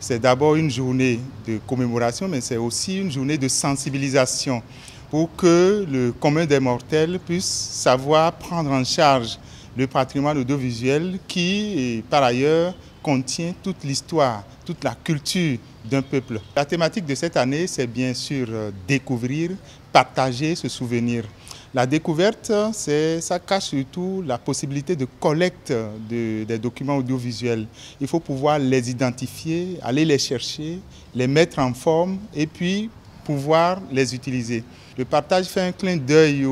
C'est d'abord une journée de commémoration, mais c'est aussi une journée de sensibilisation pour que le commun des mortels puisse savoir prendre en charge le patrimoine audiovisuel qui, par ailleurs, contient toute l'histoire, toute la culture d'un peuple. La thématique de cette année, c'est bien sûr découvrir, partager, se souvenir. La découverte, ça cache surtout la possibilité de collecte des documents audiovisuels. Il faut pouvoir les identifier, aller les chercher, les mettre en forme et puis pouvoir les utiliser. Le partage fait un clin d'œil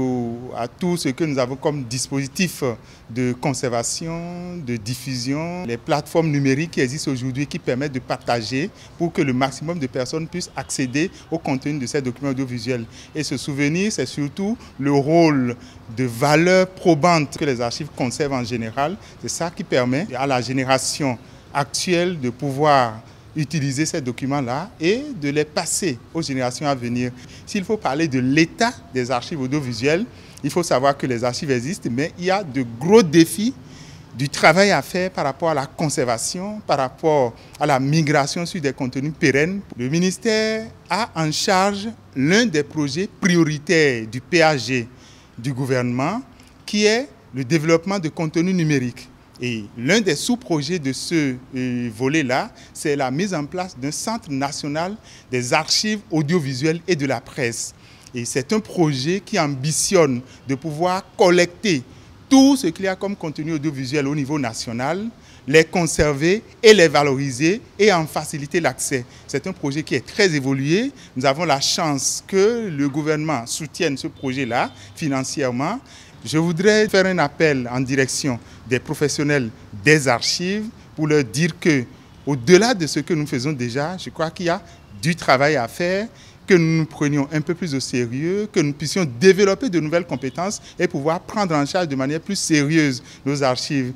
à tout ce que nous avons comme dispositif de conservation, de diffusion, les plateformes numériques qui existent aujourd'hui qui permettent de partager pour que le maximum de personnes puissent accéder au contenu de ces documents audiovisuels. Et ce souvenir, c'est surtout le rôle de valeur probante que les archives conservent en général. C'est ça qui permet à la génération actuelle de pouvoir utiliser ces documents-là et de les passer aux générations à venir. S'il faut parler de l'état des archives audiovisuelles, il faut savoir que les archives existent, mais il y a de gros défis, du travail à faire par rapport à la conservation, par rapport à la migration sur des contenus pérennes. Le ministère a en charge l'un des projets prioritaires du PAG du gouvernement, qui est le développement de contenus numériques. Et l'un des sous-projets de ce volet-là, c'est la mise en place d'un centre national des archives audiovisuelles et de la presse. Et c'est un projet qui ambitionne de pouvoir collecter tout ce qu'il y a comme contenu audiovisuel au niveau national, les conserver et les valoriser et en faciliter l'accès. C'est un projet qui est très évolué. Nous avons la chance que le gouvernement soutienne ce projet-là financièrement. Je voudrais faire un appel en direction des professionnels des archives pour leur dire que, au-delà de ce que nous faisons déjà, je crois qu'il y a du travail à faire, que nous nous prenions un peu plus au sérieux, que nous puissions développer de nouvelles compétences et pouvoir prendre en charge de manière plus sérieuse nos archives.